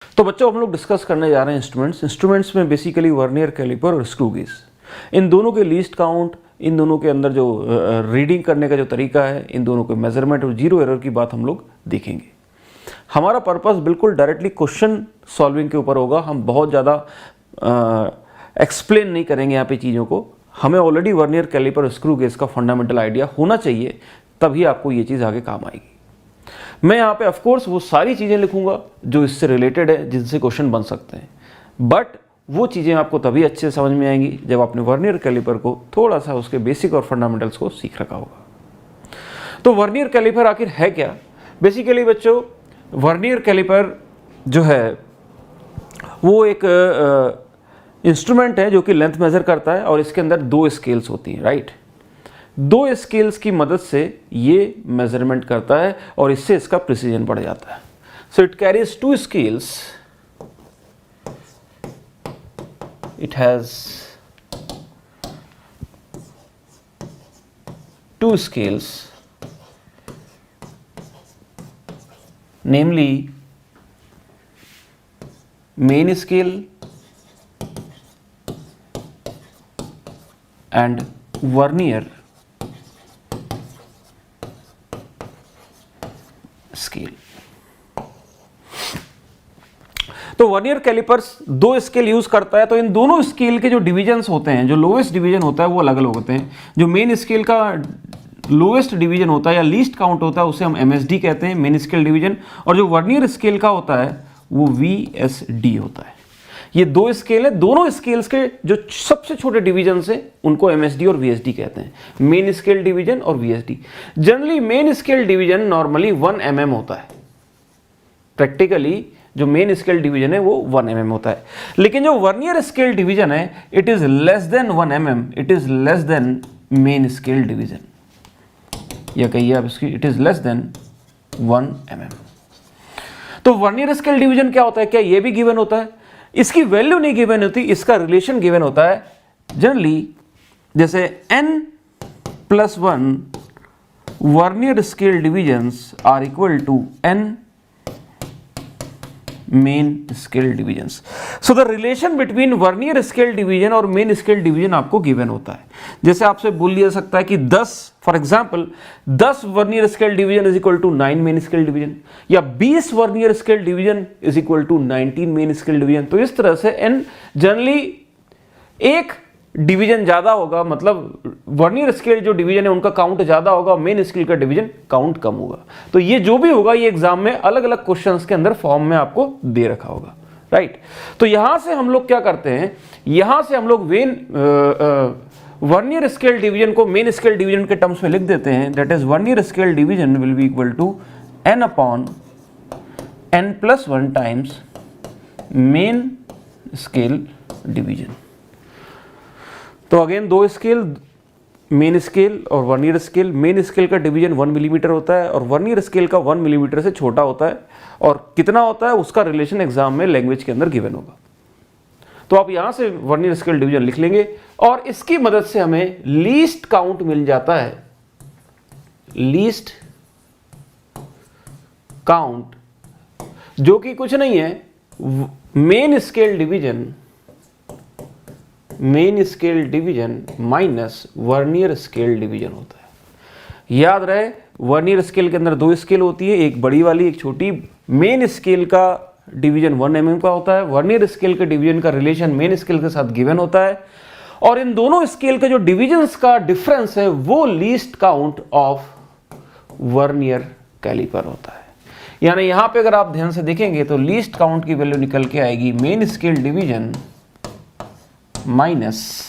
तो बच्चों हम लोग डिस्कस करने जा रहे हैं इंस्ट्रूमेंट्स में बेसिकली वर्नियर कैलिपर और स्क्रू गेज, इन दोनों के लीस्ट काउंट, इन दोनों के अंदर जो रीडिंग करने का जो तरीका है, इन दोनों के मेजरमेंट और जीरो एरर की बात हम लोग देखेंगे। हमारा पर्पस बिल्कुल डायरेक्टली क्वेश्चन सॉल्विंग के ऊपर होगा। हम बहुत ज़्यादा एक्सप्लेन नहीं करेंगे यहाँ पे चीज़ों को। हमें ऑलरेडी वर्नियर कैलिपर और स्क्रू गेज का फंडामेंटल आइडिया होना चाहिए, तभी आपको ये चीज़ आगे काम आएगी। मैं यहाँ पे ऑफ कोर्स वो सारी चीज़ें लिखूंगा जो इससे रिलेटेड है, जिनसे क्वेश्चन बन सकते हैं, बट वो चीज़ें आपको तभी अच्छे से समझ में आएंगी जब आपने वर्नियर कैलिपर को थोड़ा सा उसके बेसिक और फंडामेंटल्स को सीख रखा होगा। तो वर्नियर कैलिपर आखिर है क्या? बेसिकली बच्चों, वर्नियर कैलिपर जो है वो एक इंस्ट्रूमेंट है जो कि लेंथ मेजर करता है, और इसके अंदर दो स्केल्स होती हैं, राइट। दो स्केल्स की मदद से ये मेजरमेंट करता है और इससे इसका प्रिसीजन बढ़ जाता है। So it carries two scales, it has two scales, namely main scale and vernier scale. तो वर्नियर कैलिपर्स दो स्केल यूज करता है, तो इन दोनों स्केल के जो डिविजन्स होते हैं, जो लोएस्ट डिवीजन होता है वो अलग अलग होते हैं। जो मेन स्केल का लोएस्ट डिवीजन होता है या लीस्ट काउंट होता है उसे हम MSD कहते हैं, मेन स्केल डिवीजन, और जो वर्नियर स्केल का होता है वो VSD होता है। ये दो स्केल है, दोनों स्केल्स के जो सबसे छोटे डिवीजन है उनको MSD और VSD कहते हैं, मेन स्केल डिवीजन और VSD। Generally main scale division normally 1 mm होता है, प्रैक्टिकली जो मेन स्केल डिवीजन है वो 1 mm होता है। लेकिन जो वर्नियर स्केल डिवीजन है it is less than 1 mm, it is less than main scale division, या कहिए आप इसकी it is less than 1 mm। तो वर्नियर स्केल डिवीजन क्या होता है? क्या ये भी गिवन होता है? इसकी वैल्यू नहीं गिवन होती, इसका रिलेशन गिवन होता है। जनरली जैसे n+1 vernier scale divisions are equal to n main scale divisions. So the relation between vernier scale division और मेन स्केल डिवीजन आपको गिवन होता है। जैसे आपसे बोल लिया सकता है कि 10, for example 10 vernier scale division is equal to 9 main scale division, या 20 vernier scale division is equal to 19 main scale division. तो इस तरह से एन जनरली एक डिवीजन ज्यादा होगा, मतलब वर्नियर स्केल जो डिवीजन है उनका काउंट ज्यादा होगा, मेन स्केल का डिवीजन काउंट कम होगा। तो ये जो भी होगा ये एग्जाम में अलग अलग क्वेश्चंस के अंदर फॉर्म में आपको दे रखा होगा, राइट। तो यहां से हम लोग क्या करते हैं, यहां से हम लोग वर्नियर स्केल डिवीजन को मेन स्केल डिवीजन के टर्म्स में लिख देते हैं। That is vernier scale division will be equal to n/n+1 times main scale division. तो अगेन दो स्केल, मेन स्केल और वर्नियर स्केल। मेन स्केल का डिवीजन 1 मिलीमीटर होता है और वर्नियर स्केल का 1 मिलीमीटर से छोटा होता है, और कितना होता है उसका रिलेशन एग्जाम में लैंग्वेज के अंदर गिवन होगा। तो आप यहां से वर्नियर स्केल डिवीजन लिख लेंगे और इसकी मदद से हमें लीस्ट काउंट मिल जाता है। लीस्ट काउंट जो कि कुछ नहीं है, main scale division minus vernier scale division होता है। याद रहे वर्नियर स्केल के अंदर दो स्केल होती है, एक बड़ी वाली एक छोटी। मेन स्केल का डिवीजन 1 mm का होता है, वर्नियर स्केल के डिवीजन का रिलेशन मेन स्केल के साथ गिवन होता है, और इन दोनों स्केल के जो डिविजन्स का डिफरेंस है वो least count of vernier caliper होता है। यानी यहां पे अगर आप ध्यान से देखेंगे तो लीस्ट काउंट की वैल्यू निकल के आएगी main scale division minus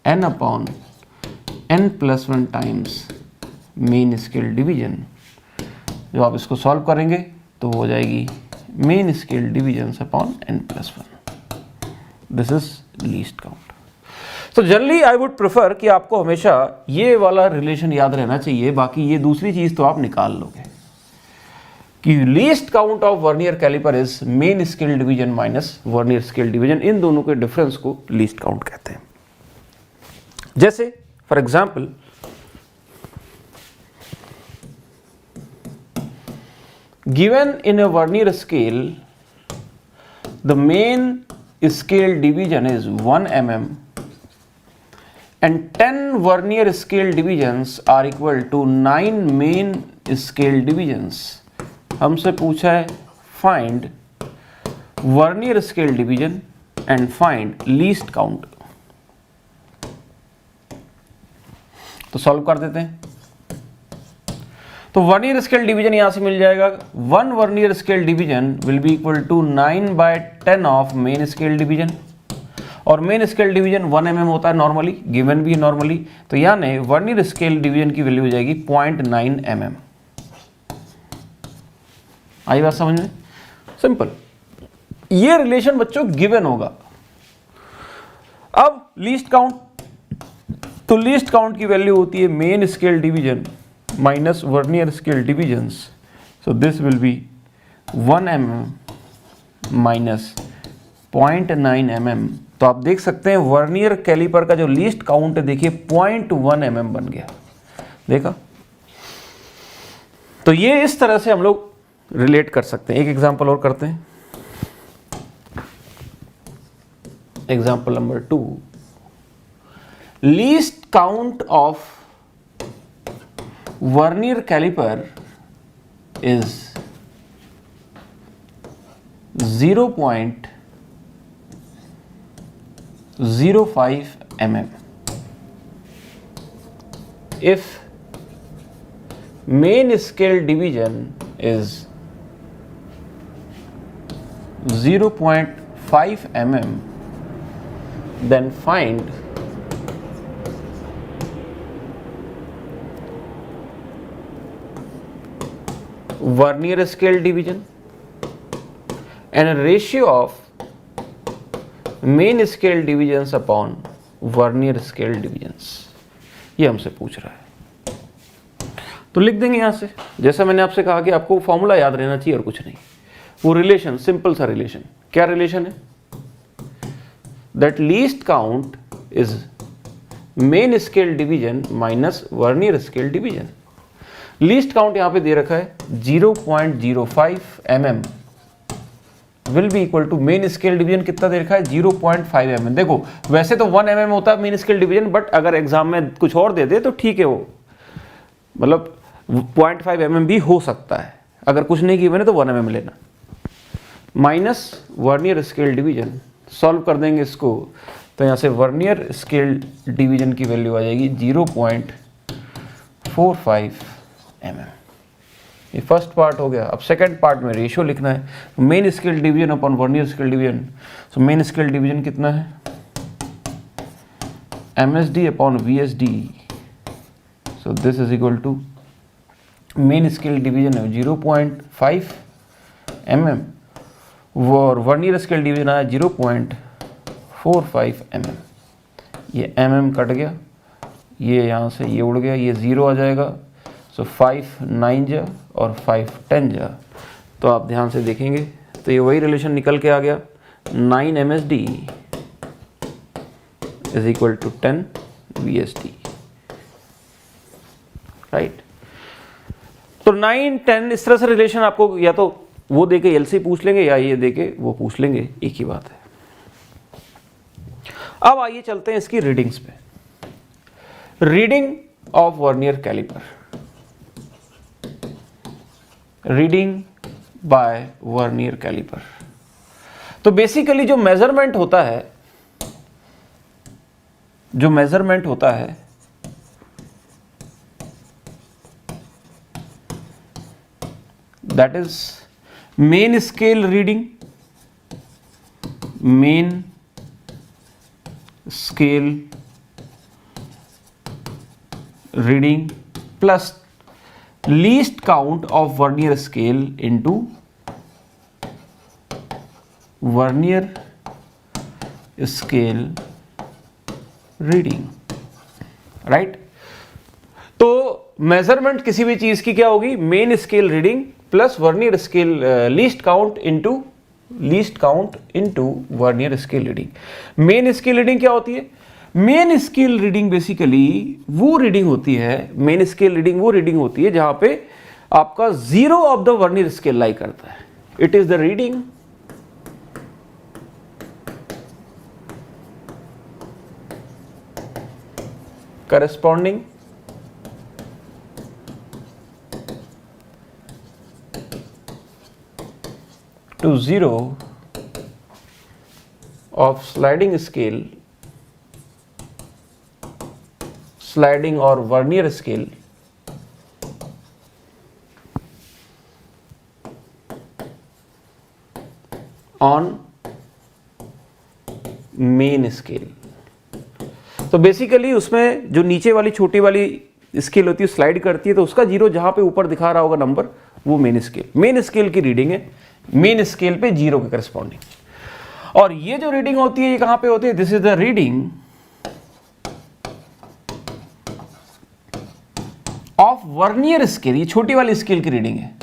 n/n+1 times main scale division. जब आप इसको सॉल्व करेंगे तो हो जाएगी main scale division upon n+1। This is least count. तो जनरली आई वुड प्रेफर कि आपको हमेशा ये वाला रिलेशन याद रहना चाहिए, बाकी ये दूसरी चीज तो आप निकाल लोगे कि least count of vernier caliper is main scale division minus vernier scale division. इन दोनों के डिफरेंस को लीस्ट काउंट कहते हैं। जैसे for example given in a vernier scale the main scale division is 1 mm and 10 vernier scale divisions are equal to 9 main scale divisions. हमसे पूछा है find vernier scale division and find least count. तो solve कर देते हैं। तो vernier scale division यहां से मिल जाएगा, 1 vernier scale division will be equal to 9/10 of main scale division, और मेन स्केल डिवीजन 1 mm होता है नॉर्मली, गिवन भी नॉर्मली, तो यानी वर्नियर स्केल डिवीजन की वैल्यू हो जाएगी 0.9 mm। आई बात समझ में? सिंपल। ये रिलेशन बच्चों गिवन होगा। अब लीस्ट काउंट, तो लीस्ट काउंट की वैल्यू होती है main scale division minus vernier scale divisions, so this will B 1 mm minus 0.9 mm। तो आप देख सकते हैं वर्नियर कैलिपर का जो लीस्ट काउंट है, देखिए 0.1 mm बन गया, देखा? तो ये इस तरह से हम लोग रिलेट कर सकते हैं। एक एग्जांपल और करते हैं, example number 2, least count of vernier caliper is 0.05 mm if main scale division is 0.5 mm, then find vernier scale division and a ratio of main scale divisions upon vernier scale divisions, ये हमसे पूछ रहा है। तो लिख देंगे यहां से, जैसा मैंने आपसे कहा कि आपको फॉर्मूला याद रहना चाहिए और कुछ नहीं। वो रिलेशन, सिंपल सा रिलेशन, क्या रिलेशन है? That least count is main scale division minus vernier scale division. Least count यहां पे दे रखा है 0.05 mm will be equal to main scale division कितना दे रखा है 0.5 mm। देखो वैसे तो 1 mm होता है मेन स्केल डिवीजन, बट अगर एग्जाम में कुछ और दे दे तो ठीक है, वो मतलब 0.5 mm भी हो सकता है। अगर कुछ नहीं किया मैंने तो 1 mm लेना, minus vernier scale division. Solve कर देंगे इसको, तो यहाँ से वर्नियर स्केल डिवीजन की वैल्यू आ जाएगी 0.45 mm। ये फर्स्ट पार्ट हो गया। अब सेकंड पार्ट में रेशियो लिखना है, main scale division upon vernier scale division. So main scale division कितना है, MSD upon VSD, so this is equal to main scale division है 0.5 mm और वर्नियर स्केल डिवीजन आया 0.45 mm। ये mm कट गया, ये यहाँ से ये उड़ गया, ये 0 आ जाएगा, सो 5 9 जा और 5 10 जा। तो आप ध्यान से देखेंगे तो ये वही रिलेशन निकल के आ गया, 9 MSD is equal to 10 VSD, right? तो 9 10 इस तरह से रिलेशन आपको या तो वो देके LC पूछ लेंगे या ये देके वो पूछ लेंगे, एक ही बात है। अब आइए चलते हैं इसकी रीडिंग्स पे। Reading of vernier caliper, reading by vernier caliper. तो बेसिकली जो मेजरमेंट होता है, that is main scale reading, main scale reading plus least count of vernier scale into vernier scale reading, right? तो मेजरमेंट किसी भी चीज की क्या होगी, main scale reading plus vernier scale least count into vernier scale reading. Main scale reading क्या होती है? मेन स्केल रीडिंग बेसिकली वो रीडिंग होती है, मेन स्केल रीडिंग वो रीडिंग होती है जहां पे आपका 0 of the vernier scale lie करता है। It is the reading corresponding to 0 of sliding scale, sliding or vernier scale on main scale। तो बेसिकली उसमें जो नीचे वाली छोटी वाली स्केल होती है स्लाइड करती है, तो उसका जीरो जहां पे ऊपर दिखा रहा होगा नंबर, वो मेन स्केल की रीडिंग है, मेन स्केल पे जीरो के करस्पॉन्डिंग। और ये जो रीडिंग होती है ये कहां पे होती है? This is the reading of vernier scale, ये छोटी वाली स्केल की रीडिंग है।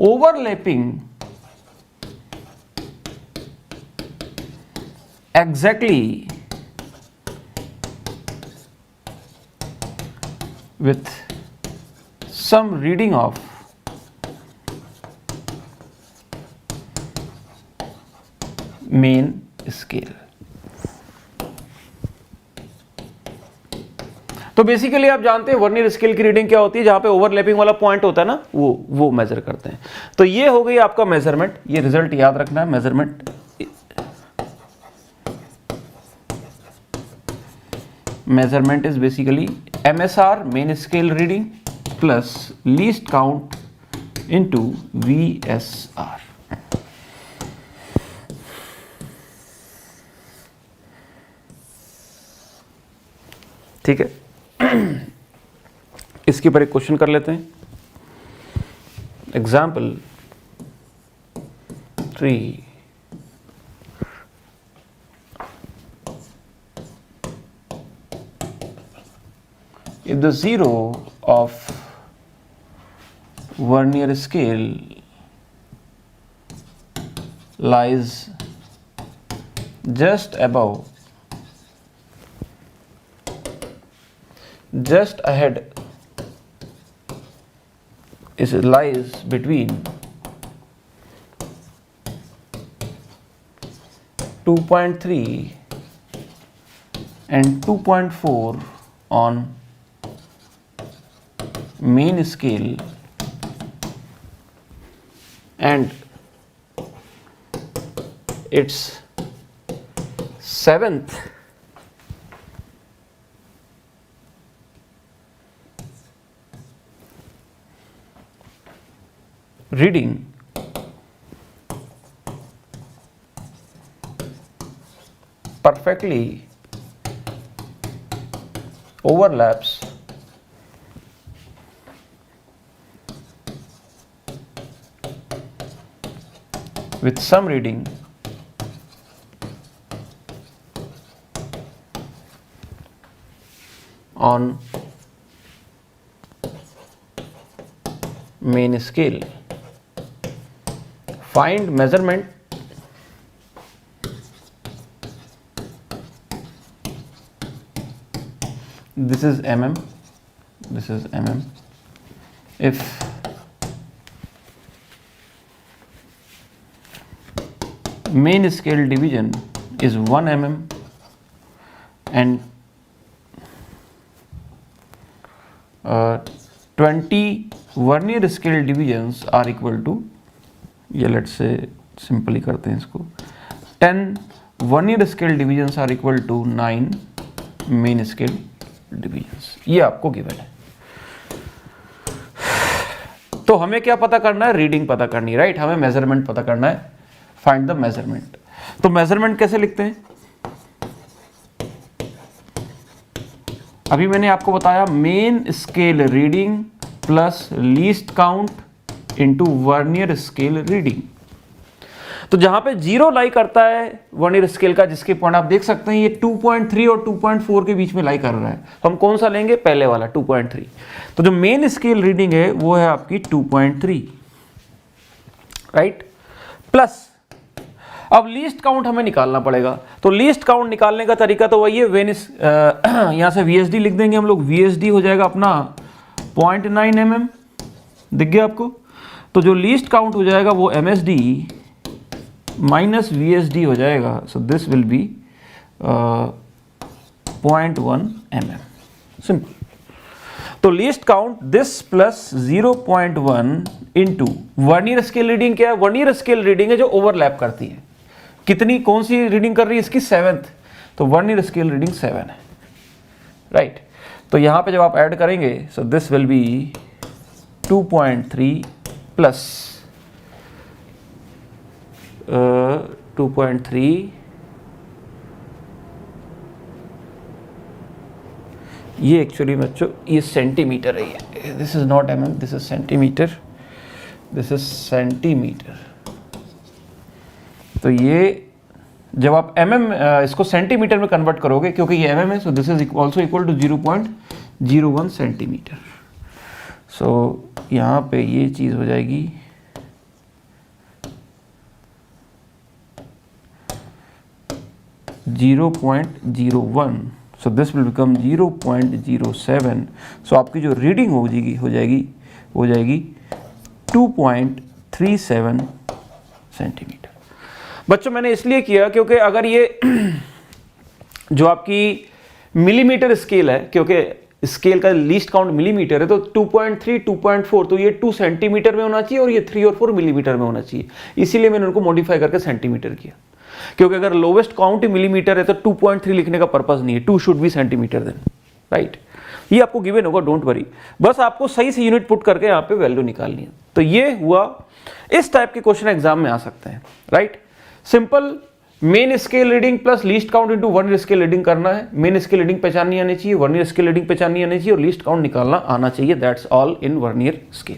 Overlapping exactly with some reading of main scale। तो बेसिकली आप जानते हैं वर्नियर स्केल की रीडिंग क्या होती है, जहां पे ओवरलैपिंग वाला पॉइंट होता है ना, वो मेजर करते हैं। तो ये हो गई आपका मेजरमेंट, ये रिजल्ट याद रखना है। Measurement is basically MSR main scale reading plus least count into VSR। ठीक है, इसके ऊपर एक क्वेश्चन कर लेते हैं। Example 3, if the zero of vernier scale lies just above, just ahead, it lies between 2.3 and 2.4 on main scale, and its seventh reading perfectly overlaps with some reading on main scale, find measurement this is mm, this is mm, if main scale division is 1 mm and 20 vernier scale divisions are equal to, या let's say simply करते हैं इसको, 10 vernier scale divisions are equal to 9 main scale divisions। ये आपको given है। तो हमें क्या पता करना है? रीडिंग पता करनी है, राइट। हमें मेजरमेंट पता करना है, फाइंड द मेजरमेंट। तो मेजरमेंट कैसे लिखते हैं? अभी मैंने आपको बताया main scale reading plus least count into vernier scale reading. तो जहां पे जीरो लाई करता है वर्नियर स्केल का, जिसके पॉइंट आप देख सकते हैं ये 2.3 और 2.4 के बीच में लाई कर रहा है, तो हम कौन सा लेंगे? पहले वाला 2.3। तो जो मेन स्केल रीडिंग है वो है आपकी 2.3, राइट। प्लस अब लीस्ट काउंट हमें निकालना पड़ेगा। तो लीस्ट काउंट निकालने का तरीका तो वही है, यहां से VSD लिख देंगे हम लोग। VSD हो जाएगा अपना 0.9 mm, दिख गया आपको। तो जो लीस्ट काउंट हो जाएगा वो MSD माइनस VSD हो जाएगा। So this will be 0.1 mm, simple. तो least count this plus 0.1 into vernier scale reading क्या है? वर्नियर स्केल रीडिंग है जो ओवरलैप करती है। कितनी, कौन सी रीडिंग कर रही है इसकी? 7th। तो वर्नियर स्केल रीडिंग 7 है, राइट। तो यहां पे जब आप ऐड करेंगे, सो दिस विल बी 2.3 प्लस 2.3, ये एक्चुअली बच्चों ये सेंटीमीटर है, this is not mm, this is centimetre, this is centimetre. तो ये जब आप mm इसको सेंटीमीटर में कन्वर्ट करोगे, क्योंकि ये mm है, so this is also equal to 0.01 centimetre. So यहाँ पे ये चीज़ हो जाएगी 0.01, so this will become 0.07। So आपकी जो रीडिंग हो जाएगी 2.37 सेंटीमीटर। बच्चों मैंने इसलिए किया क्योंकि अगर ये जो आपकी मिलीमीटर स्केल है, क्योंकि स्केल का लीस्ट काउंट मिलीमीटर है, तो 2.3, 2.4, तो ये 2 सेंटीमीटर में होना चाहिए और ये 3 और 4 मिलीमीटर में होना चाहिए। इसीलिए मैंने उनको मॉडिफाई करके सेंटीमीटर किया, क्योंकि अगर लोवेस्ट काउंट ही मिलीमीटर है तो 2.3 लिखने का पर्पस नहीं है, 2 should be centimetre then, right. ये आपको गिवन होगा, डोंट वरी, बस आपको सही से यूनिट पुट करके यहाँ पे वैल्यू निकालनी है। तो ये हुआ, इस टाइप के क्वेश्चन एग्जाम में आ सकते हैं, right. Simple main scale reading plus least count into vernier scale reading करना है। मेन स्केल रीडिंग पहचाननी आनी चाहिए, वर्नियर स्केल रीडिंग पहचाननी आनी चाहिए और लीस्ट काउंट निकालना आना चाहिए। That's all in vernier scale.